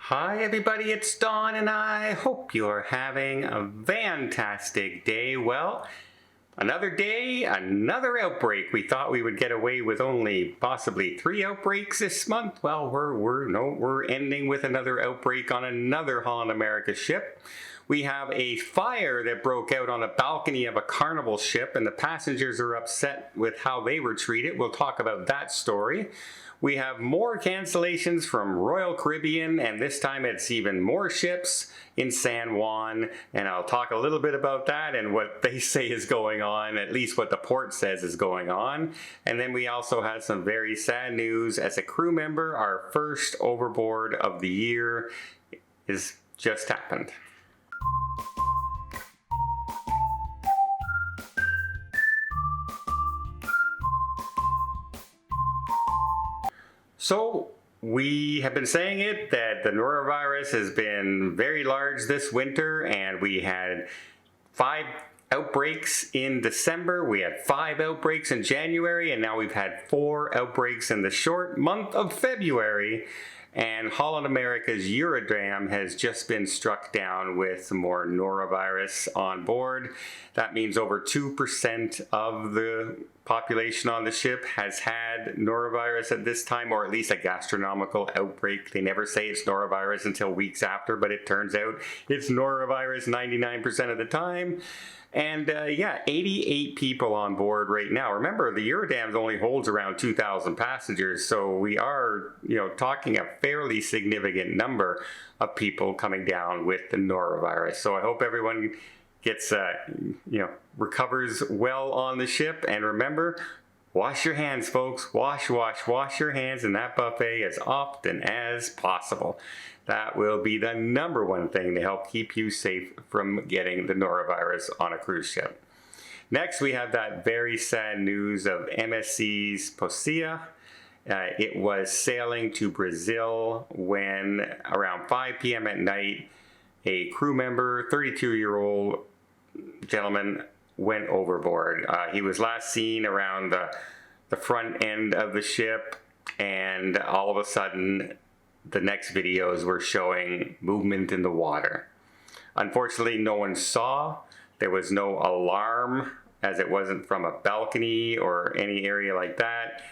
Hi everybody, it's Don and I hope you're having a fantastic day. Well, another day, another outbreak. We thought we would get away with only possibly 3 outbreaks this month. Well, we're ending with another outbreak on another Holland America ship. We have a fire that broke out on a balcony of a Carnival ship, and the passengers are upset with how they were treated. We'll talk about that story. We have more cancellations from Royal Caribbean, and this time it's even more ships in San Juan, and I'll talk a little bit about that and what they say is going on, at least what the port says is going on. And then we also had some very sad news. As a crew member, our first overboard of the year is just happened. So we have been saying it that the norovirus has been very large this winter, and we had 5 outbreaks in December, we had 5 outbreaks in January, and now we've had 4 outbreaks in the short month of February. And Holland America's Eurodam has just been struck down with some more norovirus on board. That means over 2% of the population on the ship has had norovirus at this time, or at least a gastronomical outbreak. They never say it's norovirus until weeks after, but it turns out it's norovirus 99% of the time. And yeah, 88 people on board right now. Remember, the Eurodam only holds around 2,000 passengers, so we are, talking a fairly significant number of people coming down with the norovirus. So I hope everyone gets, recovers well on the ship. And remember, wash your hands, folks. Wash your hands in that buffet as often as possible. That will be the #1 thing to help keep you safe from getting the norovirus on a cruise ship. Next, we have that very sad news of MSC's Posia. It was sailing to Brazil when around 5 p.m. at night, a crew member, 32-year-old gentleman, went overboard. He was last seen around the front end of the ship, and all of a sudden, the next videos were showing movement in the water. Unfortunately, no one saw. There was no alarm, as it wasn't from a balcony or any area like that.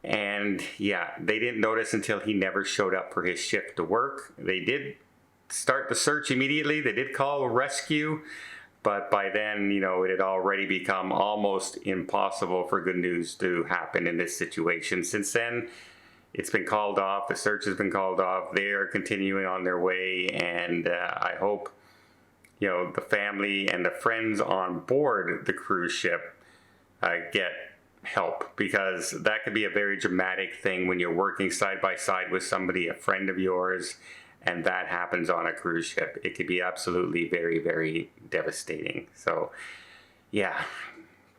And yeah, they didn't notice until he never showed up for his shift to work. They did start the search immediately. They did call rescue, but by then, it had already become almost impossible for good news to happen in this situation. Since then, it's been called off. The search has been called off. They are continuing on their way, and I hope, the family and the friends on board the cruise ship get help, because that could be a very dramatic thing when you're working side by side with somebody, a friend of yours, and that happens on a cruise ship. It could be absolutely very, very devastating. So, yeah.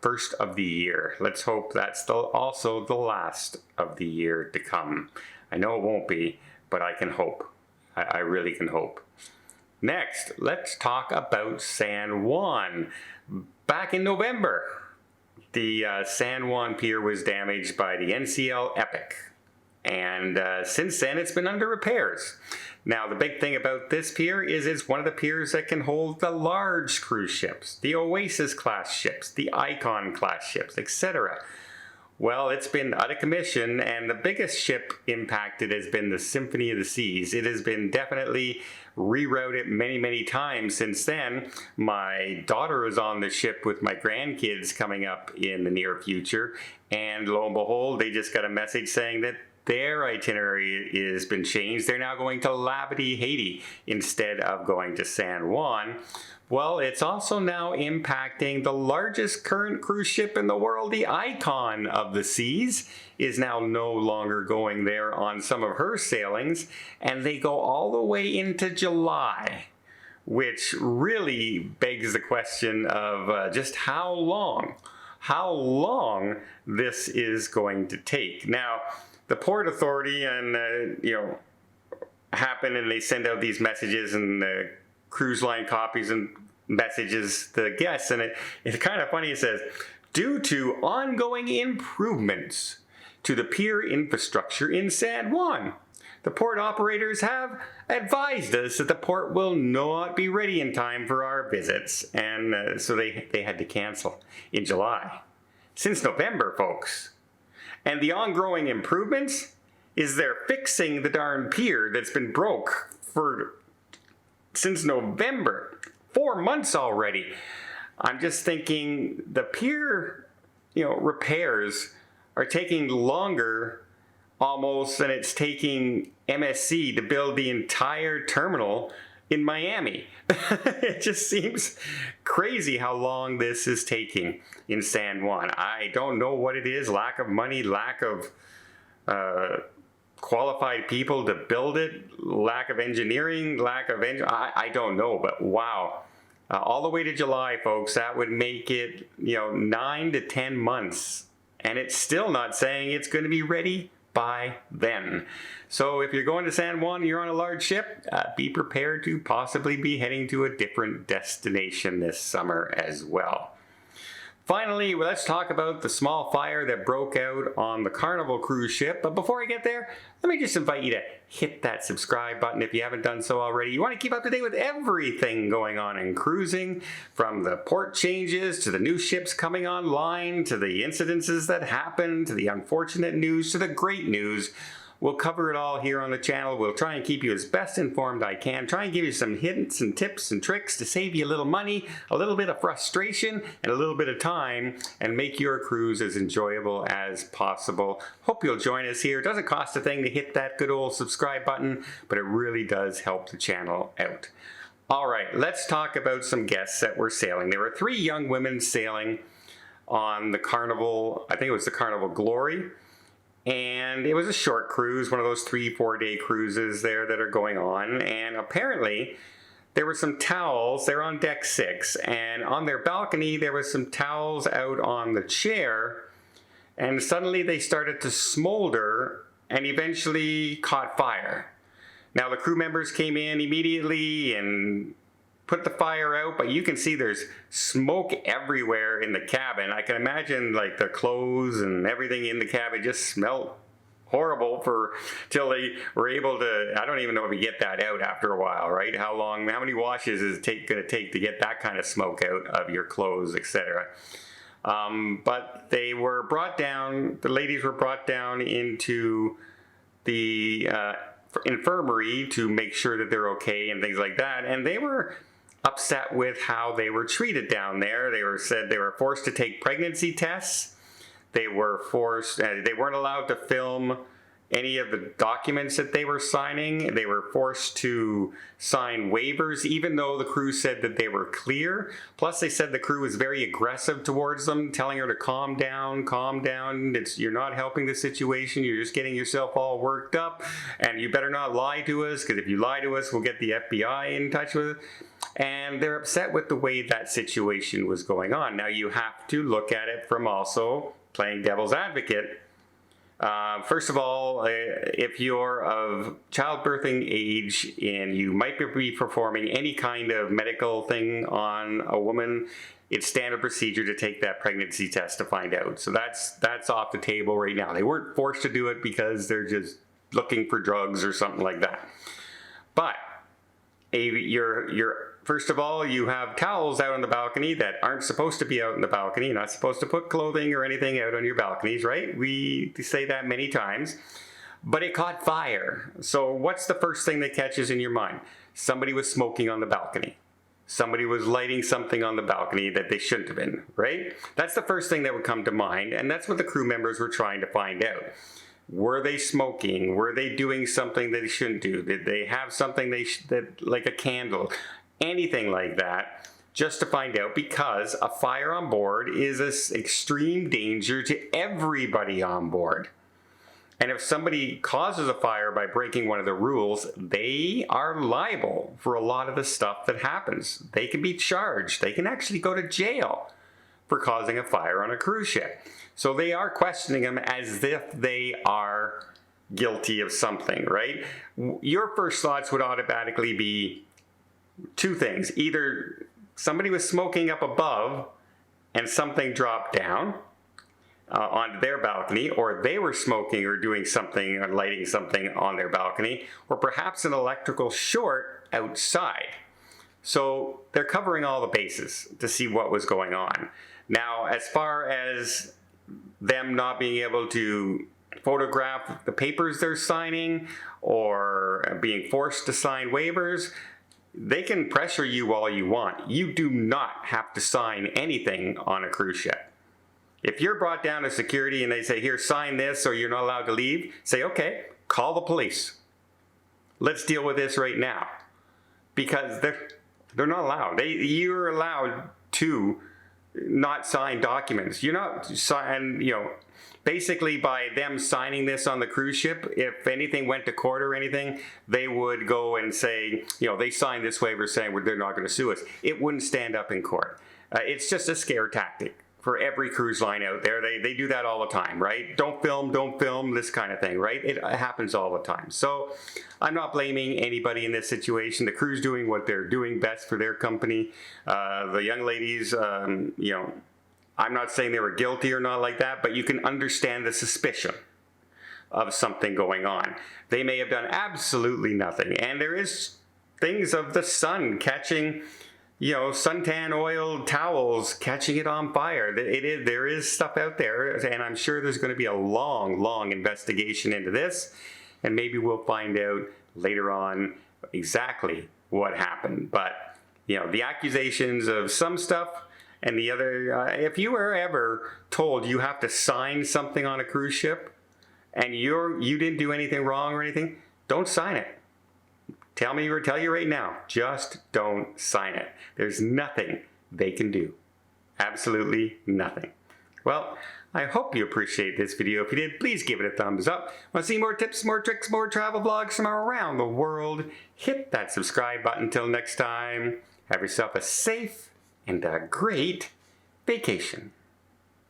First of the year. Let's hope that's also the last of the year to come. I know it won't be, but I can hope. I really can hope. Next, let's talk about San Juan. Back in November, the San Juan pier was damaged by the NCL Epic. And since then, it's been under repairs. Now, the big thing about this pier is it's one of the piers that can hold the large cruise ships, the Oasis class ships, the Icon class ships, etc. Well, it's been out of commission, and the biggest ship impacted has been the Symphony of the Seas. It has been definitely rerouted many, many times since then. My daughter is on the ship with my grandkids coming up in the near future, and lo and behold, they just got a message saying that their itinerary has been changed. They're now going to Labadee, Haiti, instead of going to San Juan. Well, it's also now impacting the largest current cruise ship in the world, the Icon of the Seas, is now no longer going there on some of her sailings, and they go all the way into July, which really begs the question of just how long this is going to take. Now, the Port Authority and, happen, and they send out these messages and cruise line copies and messages to the guests, and it's kind of funny. It says, due to ongoing improvements to the pier infrastructure in San Juan, The port operators have advised us that the port will not be ready in time for our visits, and so they had to cancel in July. Since November, folks. And the ongoing improvements is they're fixing the darn pier that's been broke since November. 4 months already. I'm just thinking the pier, repairs are taking longer almost than it's taking MSC to build the entire terminal in Miami. It just seems crazy how long this is taking in San Juan. I don't know what it is, lack of money, lack of qualified people to build it, lack of engineering, I don't know, but wow. All the way to July, folks, that would make it, 9 to 10 months. And it's still not saying it's going to be ready by then. So if you're going to San Juan and you're on a large ship, be prepared to possibly be heading to a different destination this summer as well. Finally, let's talk about the small fire that broke out on the Carnival cruise ship. But before I get there, let me just invite you to hit that subscribe button if you haven't done so already. You want to keep up to date with everything going on in cruising, from the port changes to the new ships coming online, to the incidences that happen, to the unfortunate news, to the great news. We'll cover it all here on the channel. We'll try and keep you as best informed I can. Try and give you some hints and tips and tricks to save you a little money, a little bit of frustration, and a little bit of time, and make your cruise as enjoyable as possible. Hope you'll join us here. It doesn't cost a thing to hit that good old subscribe button, but it really does help the channel out. All right, let's talk about some guests that were sailing. There were 3 young women sailing on the Carnival, I think it was the Carnival Glory. And it was a short cruise, one of those 3-4 day cruises there that are going on. And apparently there were some towels, they're on deck 6, and on their balcony there was some towels out on the chair, and suddenly they started to smolder and eventually caught fire. Now the crew members came in immediately and put the fire out, but you can see there's smoke everywhere in the cabin. I can imagine like the clothes and everything in the cabin just smelled horrible till they were able to, I don't even know if you get that out after a while, right? How many washes is it going to take to get that kind of smoke out of your clothes, etc. But they were brought down, the ladies were brought down into the infirmary to make sure that they're okay and things like that, and they were upset with how they were treated down there. They were forced to take pregnancy tests. They were they weren't allowed to film any of the documents that they were signing. They were forced to sign waivers, even though the crew said that they were clear. Plus, they said the crew was very aggressive towards them, telling her to calm down, calm down. You're not helping the situation. You're just getting yourself all worked up, and you better not lie to us, because if you lie to us, we'll get the FBI in touch with it. And they're upset with the way that situation was going on. Now, you have to look at it from also playing devil's advocate. First of all, if you're of childbirthing age and you might be performing any kind of medical thing on a woman, it's standard procedure to take that pregnancy test to find out. So that's off the table right now. They weren't forced to do it because they're just looking for drugs or something like that. But first of all, you have towels out on the balcony that aren't supposed to be out on the balcony. You're not supposed to put clothing or anything out on your balconies, right? We say that many times. But it caught fire. So what's the first thing that catches in your mind? Somebody was smoking on the balcony. Somebody was lighting something on the balcony that they shouldn't have been, right? That's the first thing that would come to mind, and that's what the crew members were trying to find out. Were they smoking? Were they doing something that they shouldn't do? Did they have something like a candle? Anything like that, just to find out, because a fire on board is an extreme danger to everybody on board. And if somebody causes a fire by breaking one of the rules, they are liable for a lot of the stuff that happens. They can be charged. They can actually go to jail for causing a fire on a cruise ship. So they are questioning them as if they are guilty of something, right? Your first thoughts would automatically be 2 things. Either somebody was smoking up above and something dropped down, onto their balcony, or they were smoking or doing something or lighting something on their balcony, or perhaps an electrical short outside. So they're covering all the bases to see what was going on. Now, as far as them not being able to photograph the papers they're signing or being forced to sign waivers, they can pressure you all you want. You do not have to sign anything on a cruise ship. If you're brought down to security and they say, here, sign this or you're not allowed to leave, say, okay, call the police. Let's deal with this right now. Because they're not allowed. You're allowed to not sign documents. You're not sign, basically by them signing this on the cruise ship, if anything went to court or anything, they would go and say, they signed this waiver saying they're not going to sue us. It wouldn't stand up in court. It's just a scare tactic for every cruise line out there. They do that all the time, right? Don't film, this kind of thing, right? It happens all the time. So I'm not blaming anybody in this situation. The crew's doing what they're doing best for their company. The young ladies, I'm not saying they were guilty or not like that, but you can understand the suspicion of something going on. They may have done absolutely nothing. And there is things of the sun catching, suntan oil towels, catching it on fire. There is stuff out there, and I'm sure there's going to be a long investigation into this, and maybe we'll find out later on exactly what happened. But, the accusations of some stuff and the other, if you were ever told you have to sign something on a cruise ship and you didn't do anything wrong or anything, don't sign it. Tell you right now, just don't sign it. There's nothing they can do. Absolutely nothing. Well, I hope you appreciate this video. If you did, please give it a thumbs up. Want to see more tips, more tricks, more travel vlogs from around the world? Hit that subscribe button. Until next time, have yourself a safe and a great vacation.